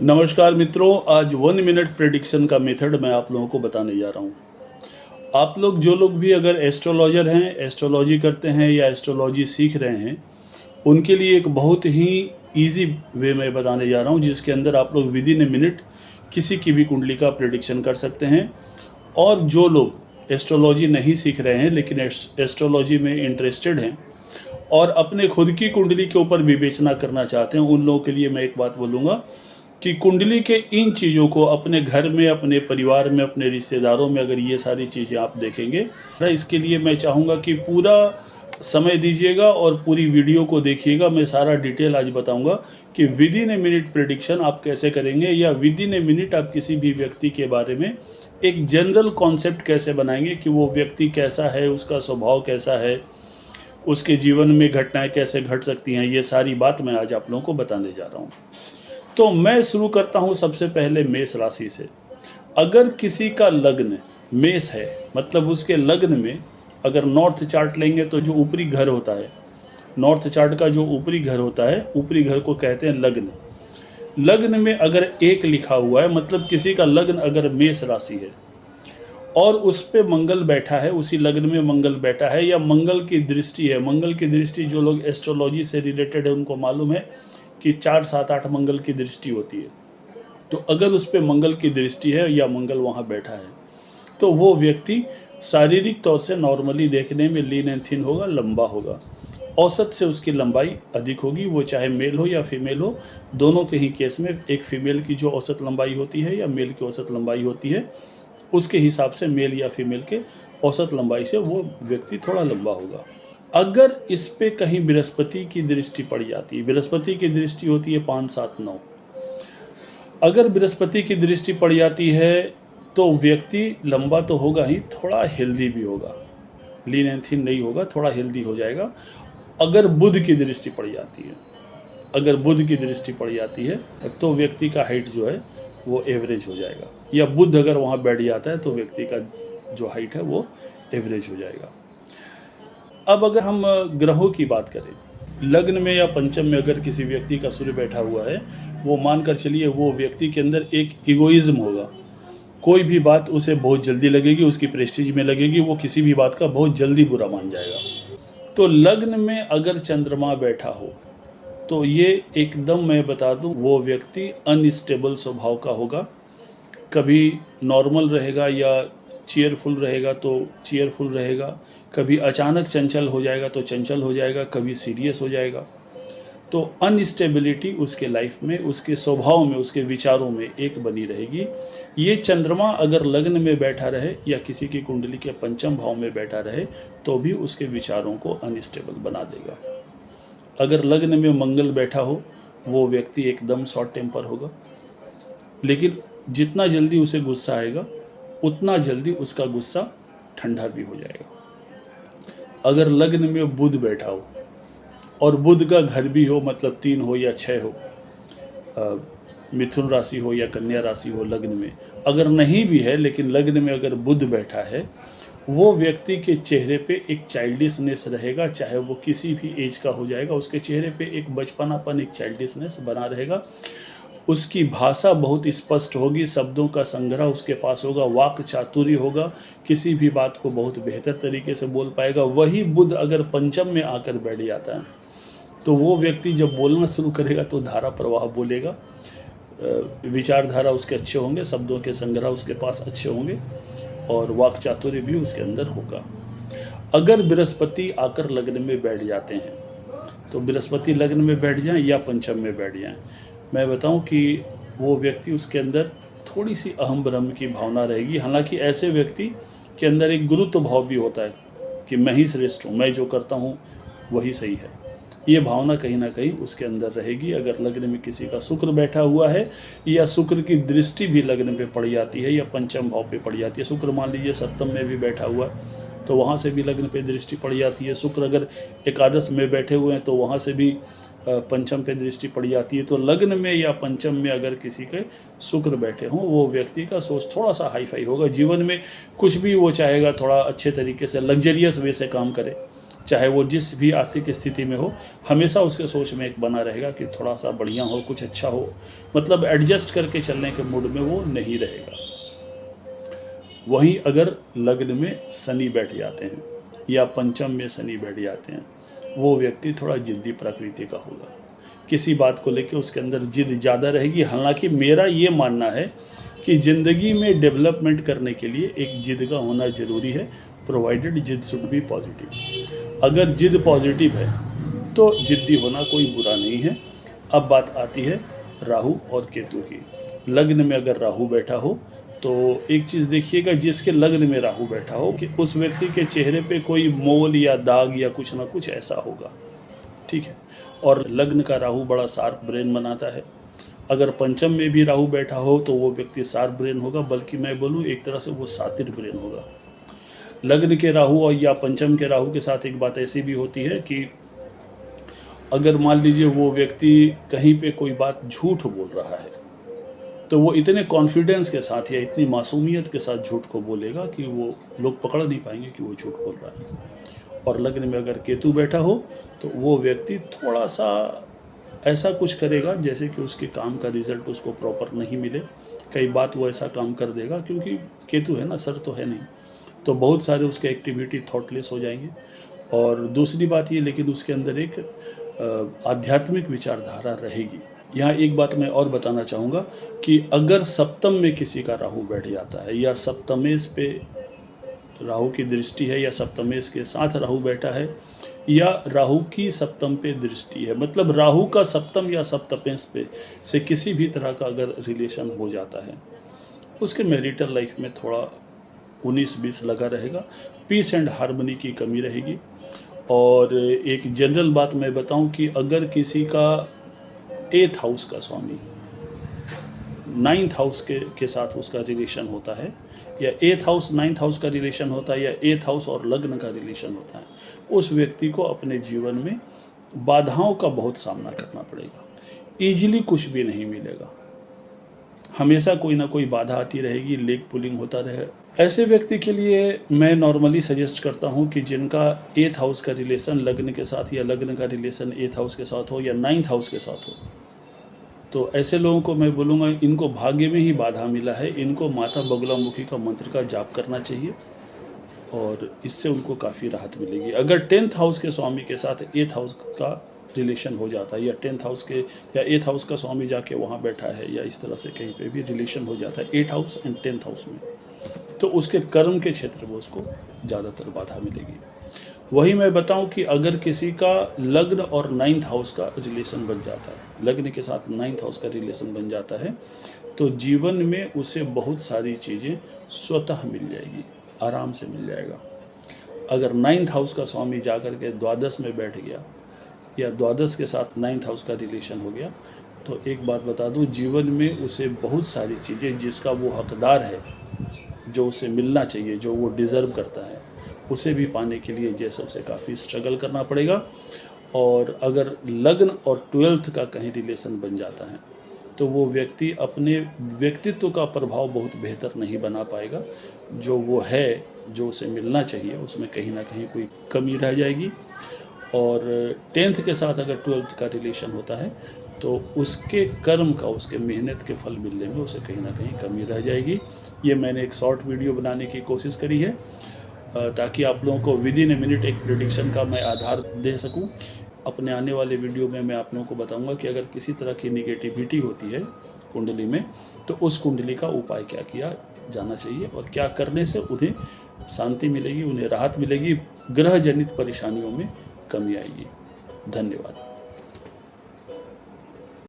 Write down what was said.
नमस्कार मित्रों, आज 1 मिनट प्रेडिक्शन का मेथड मैं आप लोगों को बताने जा रहा हूँ। आप लोग जो लोग भी अगर एस्ट्रोलॉजर हैं, एस्ट्रोलॉजी करते हैं या एस्ट्रोलॉजी सीख रहे हैं, उनके लिए एक बहुत ही इजी वे में बताने जा रहा हूँ, जिसके अंदर आप लोग विद इन ए मिनट किसी की भी कुंडली का प्रेडिक्शन कर सकते हैं। और जो लोग एस्ट्रोलॉजी नहीं सीख रहे हैं लेकिन एस्ट्रोलॉजी में इंटरेस्टेड हैं और अपने खुद की कुंडली के ऊपर विवेचना करना चाहते हैं, उन लोगों के लिए मैं एक बात बोलूँगा कि कुंडली के इन चीज़ों को अपने घर में, अपने परिवार में, अपने रिश्तेदारों में अगर ये सारी चीज़ें आप देखेंगे, इसके लिए मैं चाहूँगा कि पूरा समय दीजिएगा और पूरी वीडियो को देखिएगा। मैं सारा डिटेल आज बताऊँगा कि with in a minute prediction आप कैसे करेंगे, या विद इन ए मिनट आप किसी भी व्यक्ति के बारे में एक जनरल कॉन्सेप्ट कैसे बनाएंगे कि वो व्यक्ति कैसा है, उसका स्वभाव कैसा है, उसके जीवन में घटनाएं कैसे घट सकती हैं। ये सारी बात मैं आज आप लोगों को बताने जा रहा हूँ। तो मैं शुरू करता हूँ सबसे पहले मेष राशि से। अगर किसी का लग्न मेष है, मतलब उसके लग्न में अगर नॉर्थ चार्ट लेंगे तो जो ऊपरी घर होता है, नॉर्थ चार्ट का जो ऊपरी घर होता है, ऊपरी घर को कहते हैं लग्न। लग्न में अगर 1 लिखा हुआ है, मतलब किसी का लग्न अगर मेष राशि है और उस पे मंगल बैठा है, उसी लग्न में मंगल बैठा है, या मंगल की दृष्टि है। मंगल की दृष्टि जो लोग एस्ट्रोलॉजी से रिलेटेड है उनको मालूम है कि 4, 7, 8 मंगल की दृष्टि होती है। तो अगर उस पे मंगल की दृष्टि है या मंगल वहाँ बैठा है, तो वो व्यक्ति शारीरिक तौर से नॉर्मली देखने में लीन एंड थिन होगा, लंबा होगा। औसत से उसकी लंबाई अधिक होगी, वो चाहे मेल हो या फीमेल हो। दोनों के ही केस में एक फीमेल की जो औसत लंबाई होती है या मेल की औसत लंबाई होती है, उसके हिसाब से मेल या फीमेल के औसत लंबाई से वो व्यक्ति थोड़ा लंबा होगा। अगर इस पे कहीं बृहस्पति की दृष्टि पड़ जाती है, बृहस्पति की दृष्टि होती है 5, 7, 9, अगर बृहस्पति की दृष्टि पड़ जाती है तो व्यक्ति लंबा तो होगा ही, थोड़ा हेल्दी भी होगा, लीन एंड थिन नहीं होगा, थोड़ा हेल्दी हो जाएगा। अगर बुध की दृष्टि पड़ जाती है, अगर बुध की दृष्टि पड़ जाती है तो व्यक्ति का हाइट जो है वो एवरेज हो जाएगा, या बुध अगर वहाँ बैठ जाता है तो व्यक्ति का जो हाइट है वो एवरेज हो जाएगा। अब अगर हम ग्रहों की बात करें, लग्न में या पंचम में अगर किसी व्यक्ति का सूर्य बैठा हुआ है, वो मानकर चलिए वो व्यक्ति के अंदर एक इगोइज्म होगा। कोई भी बात उसे बहुत जल्दी लगेगी, उसकी प्रेस्टीज में लगेगी, वो किसी भी बात का बहुत जल्दी बुरा मान जाएगा। तो लग्न में अगर चंद्रमा बैठा हो तो ये एकदम मैं बता दूं, वो व्यक्ति अनस्टेबल स्वभाव का होगा। कभी नॉर्मल रहेगा या चीयरफुल रहेगा तो चीयरफुल रहेगा, कभी अचानक चंचल हो जाएगा तो चंचल हो जाएगा, कभी सीरियस हो जाएगा। तो अनस्टेबिलिटी उसके लाइफ में, उसके स्वभाव में, उसके विचारों में एक बनी रहेगी। ये चंद्रमा अगर लग्न में बैठा रहे या किसी की कुंडली के पंचम भाव में बैठा रहे तो भी उसके विचारों को अनस्टेबल बना देगा। अगर लग्न में मंगल बैठा हो, वो व्यक्ति एकदम शॉर्ट टेम्पर होगा, लेकिन जितना जल्दी उसे गुस्सा आएगा उतना जल्दी उसका गुस्सा ठंडा भी हो जाएगा। अगर लग्न में बुध बैठा हो और बुध का घर भी हो, मतलब 3 हो या 6 हो, मिथुन राशि हो या कन्या राशि हो लग्न में, अगर नहीं भी है लेकिन लग्न में अगर बुध बैठा है, वो व्यक्ति के चेहरे पे एक चाइल्डिशनेस रहेगा, चाहे वो किसी भी एज का हो जाएगा, उसके चेहरे पे एक बचपनापन, एक चाइल्डिशनेस बना रहेगा। उसकी भाषा बहुत स्पष्ट होगी, शब्दों का संग्रह उसके पास होगा, वाक चातुर्य होगा, किसी भी बात को बहुत बेहतर तरीके से बोल पाएगा। वही बुध अगर पंचम में आकर बैठ जाता है तो वो व्यक्ति जब बोलना शुरू करेगा तो धारा प्रवाह बोलेगा, विचारधारा उसके अच्छे होंगे, शब्दों के संग्रह उसके पास अच्छे होंगे और वाक चातुर्य भी उसके अंदर होगा। अगर बृहस्पति आकर लग्न में बैठ जाते हैं, तो बृहस्पति लग्न में बैठ जाएं या पंचम में बैठ जाएं, मैं बताऊं कि वो व्यक्ति, उसके अंदर थोड़ी सी अहम ब्रह्म की भावना रहेगी। हालांकि ऐसे व्यक्ति के अंदर एक गुरुत्व भाव भी होता है कि मैं ही श्रेष्ठ हूँ, मैं जो करता हूँ वही सही है, ये भावना कहीं ना कहीं उसके अंदर रहेगी। अगर लग्न में किसी का शुक्र बैठा हुआ है या शुक्र की दृष्टि भी लग्न पे पड़ जाती है या पंचम भाव पे पड़ जाती है, शुक्र मान लीजिए सप्तम में भी बैठा हुआ है तो वहाँ से भी लग्न पे दृष्टि पड़ जाती है। शुक्र अगर एकादश में बैठे हुए हैं तो वहाँ से भी पंचम पे दृष्टि पड़ जाती है। तो लग्न में या पंचम में अगर किसी के शुक्र बैठे हों, वो व्यक्ति का सोच थोड़ा सा हाई फाई होगा, जीवन में कुछ भी वो चाहेगा थोड़ा अच्छे तरीके से लग्जरियस वे से काम करे चाहे वो जिस भी आर्थिक स्थिति में हो, हमेशा उसके सोच में एक बना रहेगा कि थोड़ा सा बढ़िया हो, कुछ अच्छा हो, मतलब एडजस्ट करके चलने के मूड में वो नहीं रहेगा। वहीं अगर लग्न में शनि बैठ जाते हैं या पंचम में शनि बैठ जाते हैं, वो व्यक्ति थोड़ा जिद्दी प्रकृति का होगा। किसी बात को लेकर उसके अंदर जिद ज़्यादा रहेगी। हालांकि मेरा ये मानना है कि ज़िंदगी में डेवलपमेंट करने के लिए एक जिद का होना ज़रूरी है, प्रोवाइडेड जिद शुड बी पॉजिटिव। अगर जिद पॉजिटिव है तो जिद्दी होना कोई बुरा नहीं है। अब बात आती है राहु और केतु की। लग्न में अगर राहु बैठा हो तो एक चीज़ देखिएगा, जिसके लग्न में राहु बैठा हो कि उस व्यक्ति के चेहरे पे कोई मोल या दाग या कुछ ना कुछ ऐसा होगा, ठीक है। और लग्न का राहु बड़ा शार्प ब्रेन बनाता है। अगर पंचम में भी राहु बैठा हो तो वो व्यक्ति शार्प ब्रेन होगा, बल्कि मैं बोलूँ एक तरह से वो सातिर ब्रेन होगा। लग्न के राहु और या पंचम के राहु के साथ एक बात ऐसी भी होती है कि अगर मान लीजिए वो व्यक्ति कहीं पे कोई बात झूठ बोल रहा है तो वो इतने कॉन्फिडेंस के साथ या इतनी मासूमियत के साथ झूठ को बोलेगा कि वो लोग पकड़ नहीं पाएंगे कि वो झूठ बोल रहा है। और लग्न में अगर केतु बैठा हो तो वो व्यक्ति थोड़ा सा ऐसा कुछ करेगा जैसे कि उसके काम का रिजल्ट उसको प्रॉपर नहीं मिले। कई बात वो ऐसा काम कर देगा, क्योंकि केतु है ना, सर तो है नहीं, तो बहुत सारे उसके एक्टिविटी थॉटलेस हो जाएंगे। और दूसरी बात ये, लेकिन उसके अंदर एक आध्यात्मिक विचारधारा रहेगी। यहाँ एक बात मैं और बताना चाहूँगा कि अगर सप्तम में किसी का राहु बैठ जाता है या सप्तमेश पे राहु की दृष्टि है या सप्तमेश के साथ राहु बैठा है या राहु की सप्तम पे दृष्टि है, मतलब राहु का सप्तम या सप्तमेश पे से किसी भी तरह का अगर रिलेशन हो जाता है, उसके मैरिटल लाइफ में थोड़ा 19-20 लगा रहेगा, पीस एंड हार्मनी की कमी रहेगी। और एक जनरल बात मैं बताऊं कि अगर किसी का 8th हाउस का स्वामी 9th हाउस के साथ उसका रिलेशन होता है, या 8th हाउस 9th हाउस का रिलेशन होता है, या 8th हाउस और लग्न का रिलेशन होता है, उस व्यक्ति को अपने जीवन में बाधाओं का बहुत सामना करना पड़ेगा। ईजिली कुछ भी नहीं मिलेगा, हमेशा कोई ना कोई बाधा आती रहेगी, लेग पुलिंग होता रहे। ऐसे व्यक्ति के लिए मैं नॉर्मली सजेस्ट करता हूं कि जिनका 8th हाउस का रिलेशन लग्न के साथ या लग्न का रिलेशन 8th हाउस के साथ हो या 9th हाउस के साथ हो, तो ऐसे लोगों को मैं बोलूँगा इनको भाग्य में ही बाधा मिला है, इनको माता बगुलामुखी का मंत्र का जाप करना चाहिए और इससे उनको काफ़ी राहत मिलेगी। अगर 10th हाउस के स्वामी के साथ 8th हाउस का रिलेशन हो जाता है, या 10th हाउस के या 8th हाउस का स्वामी जाके वहाँ बैठा है, या इस तरह से कहीं पे भी रिलेशन हो जाता है 8th house and 10th house में, तो उसके कर्म के क्षेत्र में उसको ज़्यादातर बाधा मिलेगी। वही मैं बताऊं कि अगर किसी का लग्न और 9th हाउस का रिलेशन बन जाता है, लग्न के साथ 9th हाउस का रिलेशन बन जाता है, तो जीवन में उसे बहुत सारी चीज़ें स्वतः मिल जाएगी, आराम से मिल जाएगा। अगर 9th हाउस का स्वामी जाकर के द्वादश में बैठ गया या द्वादश के साथ 9th हाउस का रिलेशन हो गया, तो एक बात बता दूं, जीवन में उसे बहुत सारी चीज़ें जिसका वो हकदार है, जो उसे मिलना चाहिए, जो वो डिज़र्व करता है, उसे भी पाने के लिए जैसे उसे काफ़ी स्ट्रगल करना पड़ेगा। और अगर लग्न और 12th का कहीं रिलेशन बन जाता है तो वो व्यक्ति अपने व्यक्तित्व का प्रभाव बहुत बेहतर नहीं बना पाएगा। जो वो है, जो उसे मिलना चाहिए, उसमें कहीं ना कहीं कोई कमी रह जाएगी। और 10th के साथ अगर 12th का रिलेशन होता है तो उसके कर्म का, उसके मेहनत के फल मिलने में उसे कहीं ना कहीं कमी रह जाएगी। ये मैंने एक शॉर्ट वीडियो बनाने की कोशिश करी है ताकि आप लोगों को विदिन ए मिनट एक प्रेडिक्शन का मैं आधार दे सकूं। अपने आने वाले वीडियो में मैं आप लोगों को बताऊंगा कि अगर किसी तरह की निगेटिविटी होती है कुंडली में, तो उस कुंडली का उपाय क्या किया जाना चाहिए और क्या करने से उन्हें शांति मिलेगी, उन्हें राहत मिलेगी, ग्रह जनित परेशानियों में कमी आएगी। धन्यवाद।